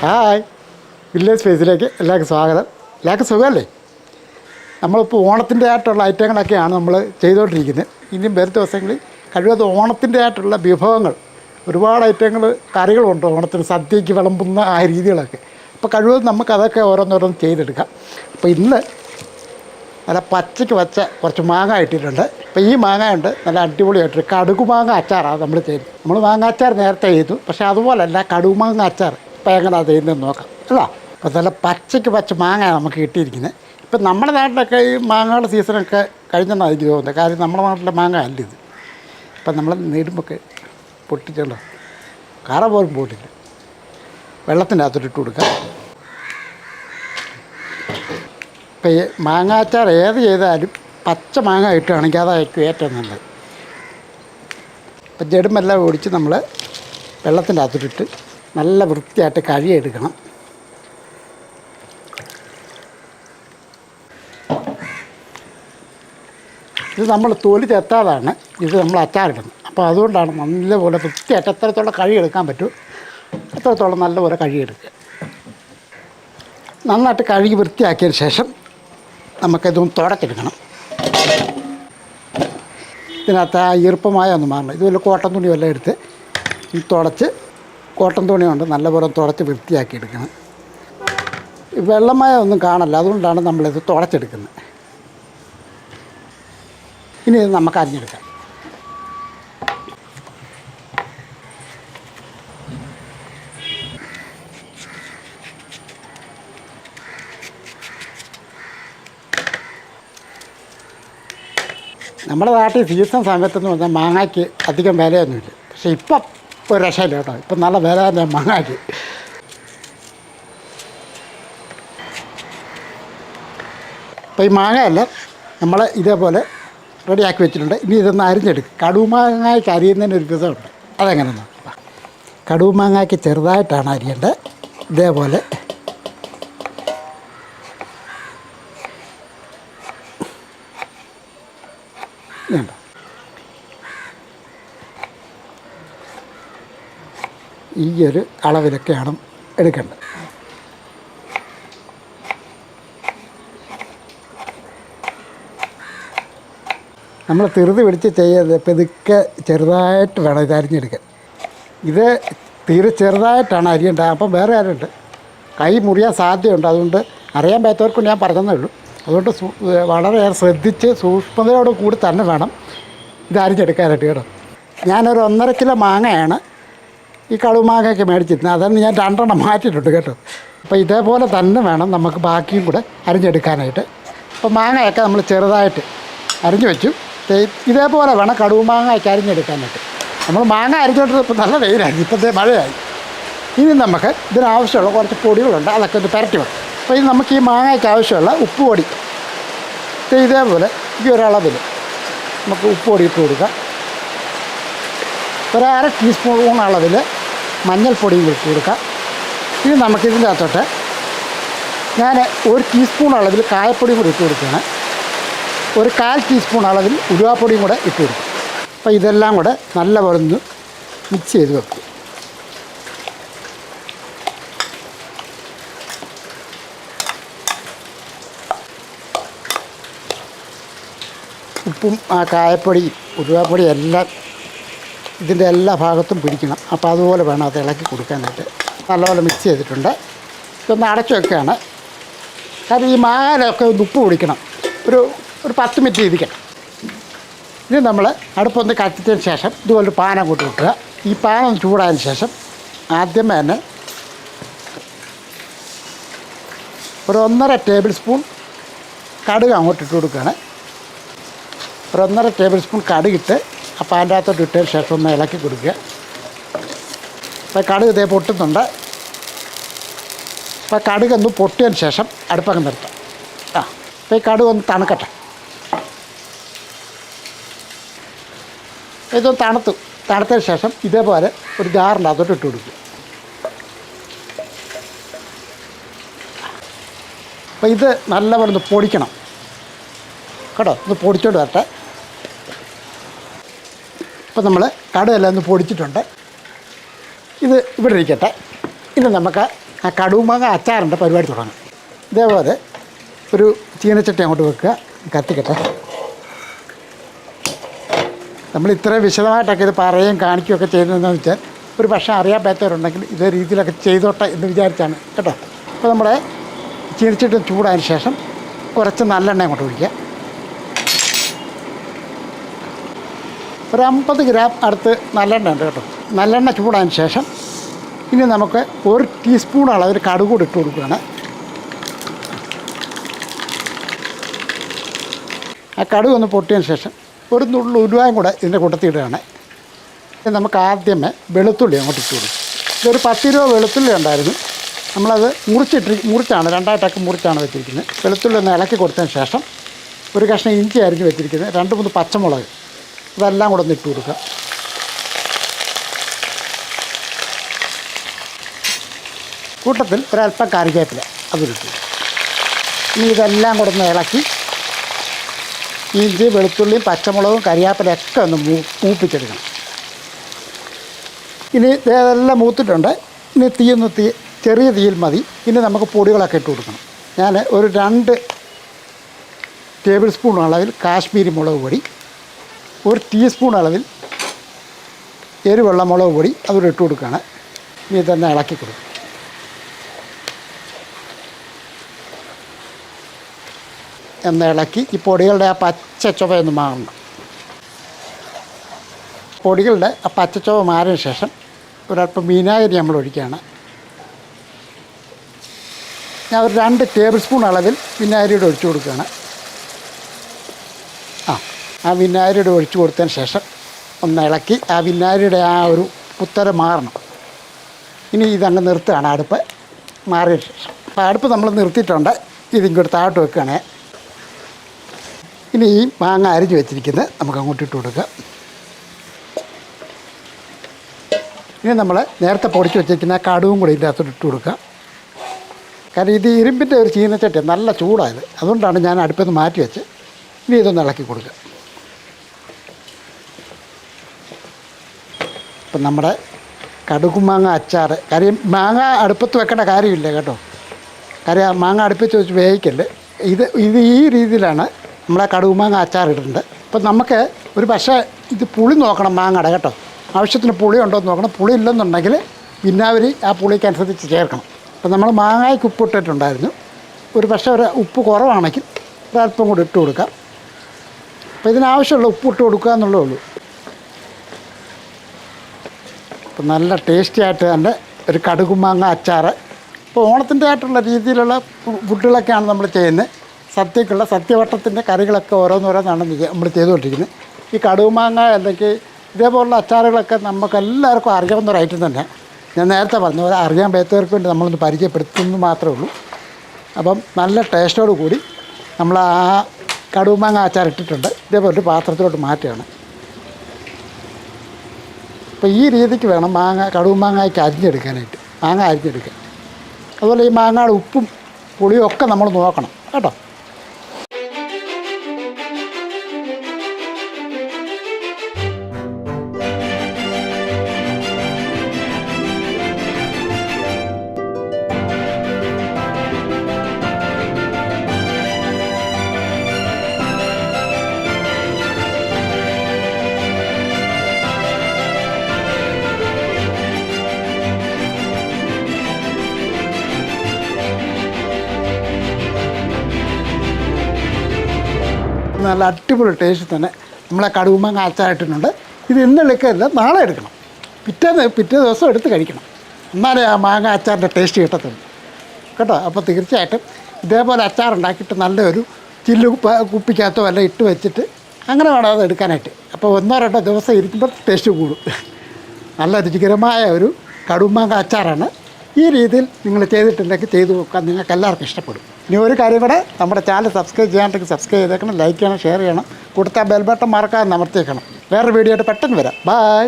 Hi, village സ്പേസിലേക്ക് എല്ലാവർക്കും സ്വാഗതം. എല്ലാവർക്കും സുഖമല്ലേ? നമ്മളിപ്പോൾ ഓണത്തിൻ്റെ ആയിട്ടുള്ള ഐറ്റങ്ങളൊക്കെയാണ് നമ്മൾ ചെയ്തുകൊണ്ടിരിക്കുന്നത്. ഇനിയും വരും ദിവസങ്ങളിൽ കഴിവത് ഓണത്തിൻ്റെ ആയിട്ടുള്ള വിഭവങ്ങൾ, ഒരുപാട് ഐറ്റങ്ങൾ, കറികളുണ്ട് ഓണത്തിന് സദ്യയ്ക്ക് വിളമ്പുന്ന ആ രീതികളൊക്കെ. അപ്പോൾ കഴിവതും നമുക്കതൊക്കെ ഓരോന്നോരോന്ന് ചെയ്തെടുക്കാം. അപ്പോൾ ഇന്ന് നല്ല പച്ചയ്ക്ക് വച്ച കുറച്ച് മാങ്ങ ഇട്ടിട്ടുണ്ട്. അപ്പോൾ ഈ മാങ്ങ ഉണ്ട് നല്ല അടിപൊളിയായിട്ടൊരു കടുകുമാങ്ങ അച്ചാറാണ് നമ്മൾ ചെയ്യുന്നത്. നമ്മൾ മാങ്ങ അച്ചാർ നേരത്തെ ചെയ്തു, പക്ഷേ അതുപോലല്ല കടുകുമാങ്ങ അച്ചാർ. ഇപ്പോൾ എങ്ങനെയാണ് ചെയ്യുന്നതെന്ന് നോക്കാം അല്ല. അപ്പോൾ നല്ല പച്ചയ്ക്ക് പച്ച മാങ്ങയാണ് നമുക്ക് കിട്ടിയിരിക്കുന്നത്. ഇപ്പം നമ്മുടെ നാട്ടിലൊക്കെ ഈ മാങ്ങയുടെ സീസണൊക്കെ കഴിഞ്ഞെന്നാണ് എനിക്ക് തോന്നുന്നത്. കാര്യം നമ്മുടെ നാട്ടിലെ മാങ്ങ അല്ല ഇത്. ഇപ്പം നമ്മൾ നെടുമ്പൊക്കെ പൊട്ടിച്ചുണ്ടോ, കറ പോലും പോട്ടില്ല. വെള്ളത്തിൻ്റെ അകത്തോട്ട് കൊടുക്കാം. ഇപ്പം ഈ മാങ്ങാച്ചാർ ഏത് ചെയ്താലും പച്ച മാങ്ങ ഇട്ടുകയാണെങ്കിൽ അതായിരിക്കും ഏറ്റവും നല്ലത്. ഇപ്പം ജഡുമെല്ലാം ഓടിച്ച് നമ്മൾ വെള്ളത്തിൻ്റെ അകത്തോട്ടിട്ട് നല്ല വൃത്തിയായിട്ട് കഴുകിയെടുക്കണം. ഇത് നമ്മൾ തൊലി തെത്താതാണ് ഇത് നമ്മൾ അച്ചാറിടുന്നത്. അപ്പോൾ അതുകൊണ്ടാണ് നല്ലപോലെ വൃത്തിയായിട്ട് എത്രത്തോളം കഴുകിയെടുക്കാൻ പറ്റും അത്രത്തോളം നല്ലപോലെ കഴുകിയെടുക്കുക. നന്നായിട്ട് കഴുകി വൃത്തിയാക്കിയതിന് ശേഷം നമുക്കിതൊന്ന് തുടച്ചെടുക്കണം. ഇതിനകത്ത് ആ ഈർപ്പമായ ഒന്ന് മാറണം. ഇതുപോലെ കോട്ടൻ തുണി വല്ലതും എടുത്ത് ഈ തുടച്ച്, കോട്ടൻ തുണി കൊണ്ട് നല്ലപോലെ തുടച്ച് വൃത്തിയാക്കി എടുക്കണം. വെള്ളമായ ഒന്നും കാണല്ല, അതുകൊണ്ടാണ് നമ്മളിത് തുടച്ചെടുക്കുന്നത്. ഇനി ഇത് നമുക്ക് അരിഞ്ഞെടുക്കാം. നമ്മുടെ നാട്ടിൽ സീസൺ സമയത്തെന്ന് പറഞ്ഞാൽ മാങ്ങയ്ക്ക് അധികം വിലയൊന്നുമില്ല. പക്ഷേ ഇപ്പം ഒരു രക്ഷയില്ല കേട്ടോ. ഇപ്പം നല്ല വില തന്നെ മാങ്ങയ്ക്ക്. അപ്പോൾ ഈ മാങ്ങയെല്ലാം നമ്മൾ ഇതേപോലെ റെഡിയാക്കി വെച്ചിട്ടുണ്ട്. ഇനി ഇതൊന്ന് അരിഞ്ഞെടുക്കും. കടുമാങ്ങയ്ക്ക് അരിയുന്നതിനൊരു വിധമുണ്ട്, അതെങ്ങനെ നോക്കാം. കടുമാങ്ങയ്ക്ക് ചെറുതായിട്ടാണ് അരിയേണ്ടത്. ഇതേപോലെ വേണ്ട. ഈ ഒരു അളവിലൊക്കെയാണ് എടുക്കേണ്ടത്. നമ്മൾ തിറുതി പിടിച്ച് ചെയ്യരുത്. പെതുക്കെ ചെറുതായിട്ട് വേണം ഇത് അരിഞ്ഞെടുക്കാൻ. ഇത് തീരെ ചെറുതായിട്ടാണ് അരിയേണ്ടത്. അപ്പം വേറെ ആരുണ്ട് കൈ മുറിയാൻ സാധ്യതയുണ്ട്. അതുകൊണ്ട് അറിയാൻ പറ്റാത്തവർക്ക് ഞാൻ പറഞ്ഞതേ ഉള്ളൂ. അതുകൊണ്ട് വളരെയേറെ ശ്രദ്ധിച്ച് സൂക്ഷ്മതയോട് കൂടി തന്നെ വേണം ഇത് അരിഞ്ഞെടുക്കാനായിട്ട് കേട്ടോ. ഞാനൊരു 1.5 കിലോ മാങ്ങയാണ് ഈ കടുമാങ്ങയൊക്കെ മേടിച്ചിരുന്നത്. അതാണ് ഞാൻ 2 മാറ്റിയിട്ടുണ്ട് കേട്ടോ. അപ്പോൾ ഇതേപോലെ തന്നെ വേണം നമുക്ക് ബാക്കിയും കൂടെ അരിഞ്ഞെടുക്കാനായിട്ട്. അപ്പോൾ മാങ്ങയൊക്കെ നമ്മൾ ചെറുതായിട്ട് അരിഞ്ഞു വെച്ചു. ഇതേപോലെ വേണം കടുമാങ്ങയൊക്കെ അരിഞ്ഞെടുക്കാനായിട്ട്. നമ്മൾ മാങ്ങ അരിഞ്ഞോണ്ടിരുന്നപ്പോൾ നല്ല വെയിലായി, ഇപ്പോഴത്തെ മഴയായി. ഇനി നമുക്ക് ഇതിനാവശ്യമുള്ള കുറച്ച് പൊടികളുണ്ട്, അതൊക്കെ ഒന്ന് പുരട്ടി വെക്കും. അപ്പോൾ ഇത് നമുക്ക് ഈ മാങ്ങയ്ക്ക് ആവശ്യമുള്ള ഉപ്പ് പൊടി ഇതേപോലെ ഈ ഒരളവിൽ നമുക്ക് ഉപ്പ് പൊടി ഇട്ട് കൊടുക്കാം. ഒരു 1/2 ടീസ്പൂൺ അളവിൽ മഞ്ഞൾപ്പൊടിയും ഇട്ട് കൊടുക്കാം. ഇനി നമുക്കിതിൻ്റെ അകത്തോട്ട് ഞാൻ 1 ടീസ്പൂൺ അളവിൽ കായപ്പൊടിയും കൂടി ഇട്ട് കൊടുക്കുകയാണ്. ഒരു 1/4 ടീസ്പൂൺ അളവിൽ ഉലുവാപ്പൊടിയും കൂടെ ഇട്ട് കൊടുക്കും. അപ്പോൾ ഇതെല്ലാം കൂടെ നല്ലപോലെ ഒന്ന് മിക്സ് ചെയ്ത് വെക്കും. ഉപ്പും ആ കായപ്പൊടിയും ഉലുവാപ്പൊടിയും എല്ലാം ഇതിൻ്റെ എല്ലാ ഭാഗത്തും പിടിക്കണം. അപ്പോൾ അതുപോലെ വേണം അത് ഇളക്കി കൊടുക്കാനായിട്ട്. നല്ലപോലെ മിക്സ് ചെയ്തിട്ടുണ്ട്. ഇതൊന്ന് അടച്ചു വെക്കുകയാണ്. കാരണം ഈ മാങ്ങയിലൊക്കെ ഒന്ന് ഉപ്പ് പിടിക്കണം. ഒരു 10 മിനിറ്റ് ഇരിക്കണം. ഇത് നമ്മൾ അടുപ്പൊന്ന് കത്തിച്ചതിന് ശേഷം ഇതുപോലെ പാൻ അങ്ങോട്ട് വെക്കുക. ഈ പാൻ ഒന്ന് ചൂടായതിന് ശേഷം ആദ്യമേ തന്നെ ഒരു 1.5 ടേബിൾ സ്പൂൺ കടുക് അങ്ങോട്ട് ഇട്ട് കൊടുക്കുകയാണ്. ഒരു 1.5 ടേബിൾ സ്പൂൺ കടുകിട്ട് ആ പാൻ്റെ അകത്തോട്ട് ഇട്ടതിന് ശേഷം ഒന്ന് ഇളക്കി കൊടുക്കുക. അപ്പോൾ കടുക് ഇതേ പൊട്ടുന്നുണ്ട്. അപ്പോൾ കടുകൊന്ന് പൊട്ടിയതിന് ശേഷം അടുപ്പങ്ങ് നിർത്താം. അപ്പോൾ ഈ കടുക് ഒന്ന് തണുക്കട്ടെ. ഇതൊന്ന് തണുത്തതിന് ശേഷം ഇതേപോലെ ഒരു ജാറിൻ്റെ അകത്തോട്ട് ഇട്ട് കൊടുക്കുക. അപ്പോൾ ഇത് നല്ലപോലെ ഒന്ന് പൊടിക്കണം കേട്ടോ. ഒന്ന് പൊടിച്ചോണ്ട് വരട്ടെ. ഇപ്പോൾ നമ്മൾ കടുകെല്ലാം ഒന്ന് പൊടിച്ചിട്ടുണ്ട്. ഇത് ഇവിടെ ഇരിക്കട്ടെ. ഇനി നമുക്ക് ആ കടുമാങ്ങ അച്ചാറിൻ്റെ പരിപാടി തുടങ്ങും. ഇതേപോലെ ഒരു ചീനച്ചട്ടി അങ്ങോട്ട് വെക്കുക, കത്തിക്കട്ടെ. നമ്മൾ ഇത്രയും വിശദമായിട്ടൊക്കെ ഇത് പറയുകയും കാണിക്കുകയൊക്കെ ചെയ്യുന്നതെന്ന് വെച്ചാൽ ഒരു പക്ഷേ അറിയാൻ പറ്റാത്തവരുണ്ടെങ്കിൽ ഇതേ രീതിയിലൊക്കെ ചെയ്തോട്ടെ എന്ന് വിചാരിച്ചാണ് കേട്ടോ. അപ്പോൾ നമ്മുടെ ചീനച്ചട്ടി ചൂടായതിന് ശേഷം കുറച്ച് നല്ലെണ്ണ അങ്ങോട്ട് ഒഴിക്കുക. ഒരു 50 ഗ്രാം അടുത്ത് നല്ലെണ്ണ ഉണ്ട് കേട്ടോ. നല്ലെണ്ണ ചൂടായതിന് ശേഷം ഇനി നമുക്ക് 1 ടീസ്പൂൺ അളവിൽ കടുക് കൂടി ഇട്ട് കൊടുക്കുകയാണ്. ആ കടുക് ഒന്ന് പൊട്ടിയതിന് ശേഷം ഒരു നുള്ളു ഉലുവയും കൂടെ ഇതിൻ്റെ കൂട്ടത്തിടുകയാണ്. നമുക്ക് ആദ്യമേ വെളുത്തുള്ളി അങ്ങോട്ട് ഇട്ട് കൊടുക്കും. ഇതൊരു 10 രൂപ വെളുത്തുള്ളി ഉണ്ടായിരുന്നു. നമ്മളത് മുറിച്ചാണ് 2ആയിട്ടൊക്കെ മുറിച്ചാണ് വെച്ചിരിക്കുന്നത്. വെളുത്തുള്ളി ഒന്ന് ഇളക്കി കൊടുത്തതിന് ശേഷം ഒരു കഷ്ണം ഇഞ്ചി അരിഞ്ഞ് വെച്ചിരിക്കുന്നത്, 2-3 പച്ചമുളക്, ഇതെല്ലാം കൂടെ ഒന്ന് ഇട്ട് കൊടുക്കുക. കൂട്ടത്തിൽ ഒരല്പം കറിവേപ്പില അതിലിട്ടു. ഇനി ഇതെല്ലാം കൂടെ ഒന്ന് ഇളക്കി ഇഞ്ചി വെളുത്തുള്ളിയും പച്ചമുളകും കരിവേപ്പിലയൊക്കെ ഒന്ന് മൂപ്പിച്ചെടുക്കണം. ഇനി ഇതെല്ലാം മൂത്തിട്ടുണ്ട്. ഇനി ചെറിയ തീയിൽ മതി. ഇനി നമുക്ക് പൊടികളൊക്കെ ഇട്ട് കൊടുക്കണം. ഞാൻ ഒരു 2 ടേബിൾ സ്പൂൺ അളവിൽ കാശ്മീരി മുളക് പൊടി, 1 ടീസ്പൂൺ അളവിൽ എരിവുള്ള മുളക് പൊടി അതുകൂടെ ഇട്ട് കൊടുക്കുകയാണ്. ഇനി തന്നെ ഇളക്കി കൊടുക്കും. എന്ന് ഇളക്കി ഈ പൊടികളുടെ ആ പച്ച ചുവയൊന്ന് മാറണം. പൊടികളുടെ ആ പച്ചച്ചുവ മാറിയ ശേഷം ഒരല്പം വിനാഗിരി നമ്മൾ ഒഴിക്കുകയാണ്. ഞാൻ ഒരു 2 ടേബിൾ സ്പൂൺ അളവിൽ വിനാഗിരിയുടെ ഒഴിച്ചു കൊടുക്കുകയാണ്. ആ വിനാഗിരിയുടെ ഒഴിച്ചു കൊടുത്തതിന് ശേഷം ഒന്ന് ഇളക്കി ആ വിനാഗിരിയുടെ ആ ഒരു കുത്തര മാറണം. ഇനി ഇതങ്ങ് നിർത്തുകയാണ് അടുപ്പ് മാറിയ ശേഷം. അപ്പോൾ അടുപ്പ് നമ്മൾ നിർത്തിയിട്ടുണ്ട്. ഇതിങ്ങോട്ട് താഴോട്ട് വെക്കുകയാണേ. ഇനി ഈ മാങ്ങ അരിഞ്ഞ് വെച്ചിരിക്കുന്നത് നമുക്ക് അങ്ങോട്ട് ഇട്ട് കൊടുക്കുക. ഇനി നമ്മൾ നേരത്തെ പൊടിച്ച് വെച്ചിരിക്കുന്ന കടുവും കൂടി ഇതിൻ്റെ അകത്തോട്ട് ഇട്ട് കൊടുക്കുക. കാരണം ഇത് ഇരുമ്പിൻ്റെ ഒരു ചീനച്ചട്ടി നല്ല ചൂടായത്, അതുകൊണ്ടാണ് ഞാൻ അടുപ്പിൽ നിന്ന് മാറ്റി വെച്ച്. ഇനി ഇതൊന്ന് ഇളക്കി കൊടുക്കുക. ഇപ്പം നമ്മുടെ കടുകുമാങ്ങ അച്ചാർ. കാര്യം മാങ്ങ അടുപ്പത്ത് വെക്കേണ്ട കാര്യമില്ല കേട്ടോ. കാര്യം മാങ്ങ അടുപ്പിച്ച് വെച്ച് വേവിക്കല്. ഇത് ഈ രീതിയിലാണ് നമ്മളെ കടുകുമാങ്ങ അച്ചാർ ഇടുന്നുണ്ട്. അപ്പം നമുക്ക് ഒരു പക്ഷേ ഇത് പുളി നോക്കണം മാങ്ങയുടെ കേട്ടോ. ആവശ്യത്തിന് പുളി ഉണ്ടോ എന്ന് നോക്കണം. പുളി ഇല്ലെന്നുണ്ടെങ്കിൽ വിനാഗിരി ആ പുളിക്കനുസരിച്ച് ചേർക്കണം. അപ്പം നമ്മൾ മാങ്ങയ്ക്ക് ഉപ്പിട്ടിട്ടുണ്ടായിരുന്നു. ഒരു പക്ഷേ ഒരു ഉപ്പ് കുറവാണെങ്കിൽ ഒരല്പം കൂടി ഇട്ട് കൊടുക്കാം. അപ്പോൾ ഇതിനാവശ്യമുള്ള ഉപ്പ് ഇട്ട് കൊടുക്കുക എന്നുള്ളേ ഉള്ളൂ. അപ്പം നല്ല ടേസ്റ്റി ആയിട്ട് തന്നെ ഒരു കടുകുമാങ്ങ അച്ചാർ. ഇപ്പോൾ ഓണത്തിൻ്റെ ആയിട്ടുള്ള രീതിയിലുള്ള ഫുഡുകളൊക്കെയാണ് നമ്മൾ ചെയ്യുന്നത്. സദ്യക്കുള്ള സദ്യവട്ടത്തിൻ്റെ കറികളൊക്കെ ഓരോന്നോരോന്നാണ് നമ്മൾ ചെയ്തുകൊണ്ടിരിക്കുന്നത്. ഈ കടുകുമാങ്ങ അല്ലെങ്കിൽ ഇതേപോലുള്ള അച്ചാറുകളൊക്കെ നമുക്കെല്ലാവർക്കും അറിയാവുന്ന ഒരു ഐറ്റം തന്നെ. ഞാൻ നേരത്തെ പറഞ്ഞ പോലെ അറിയാൻ പറ്റാത്തവർക്ക് വേണ്ടി നമ്മളൊന്ന് പരിചയപ്പെടുത്തുന്നു മാത്രമേ ഉള്ളൂ. അപ്പം നല്ല ടേസ്റ്റോട് കൂടി നമ്മൾ ആ കടുകുമാങ്ങ അച്ചാർ ഇട്ടിട്ടുണ്ട്. ഇതേപോലെ ഒരു പാത്രത്തിലോട്ട് മാറ്റുകയാണ്. അപ്പോൾ ഈ രീതിക്ക് വേണം കടുകുമാങ്ങയ്ക്ക് അരിഞ്ഞെടുക്കാനായിട്ട്. മാങ്ങ അരിഞ്ഞെടുക്കാൻ. അതുപോലെ ഈ മാങ്ങയുടെ ഉപ്പും പുളിയും ഒക്കെ നമ്മൾ നോക്കണം കേട്ടോ. നല്ല അടിപൊളി ടേസ്റ്റ് തന്നെ നമ്മളെ കടുകുമാങ്ങ അച്ചാറിട്ടിട്ടുണ്ട്. ഇത് ഇന്ന് എടുക്കരുത്, നാളെ എടുക്കണം. പിറ്റേ ദിവസം എടുത്ത് കഴിക്കണം. എന്നാലേ ആ മാങ്ങ അച്ചാറിൻ്റെ ടേസ്റ്റ് കിട്ടത്തുള്ളൂ കേട്ടോ. അപ്പോൾ തീർച്ചയായിട്ടും ഇതേപോലെ അച്ചാറുണ്ടാക്കിയിട്ട് നല്ലൊരു കുപ്പിക്കകത്തോ എല്ലാം ഇട്ട് വെച്ചിട്ട് അങ്ങനെ വേണം അത് എടുക്കാനായിട്ട്. അപ്പോൾ 1-2 ദിവസം ഇരിക്കുമ്പോൾ ടേസ്റ്റ് കൂടും. നല്ല രുചികരമായ ഒരു കടുമാങ്ങ അച്ചാറാണ്. ഈ രീതിയിൽ നിങ്ങൾ ചെയ്തിട്ടുണ്ടെങ്കിൽ ചെയ്ത് നോക്കാൻ നിങ്ങൾക്ക് എല്ലാവർക്കും ഇഷ്ടപ്പെടും. ഇനി ഒരു കാര്യം കൂടെ, നമ്മുടെ ചാനൽ സബ്സ്ക്രൈബ് ചെയ്യാണ്ടെങ്കിൽ സബ്സ്ക്രൈബ് ചെയ്തേക്കണം, ലൈക്ക് ചെയ്യണം, ഷെയർ ചെയ്യണം, കൊടുത്താൽ ബെൽ ബട്ടൺ മറക്കാതെ അമർത്തിയേക്കണം. വേറൊരു വീഡിയോ ആയിട്ട് പെട്ടെന്ന് വരാം. ബൈ.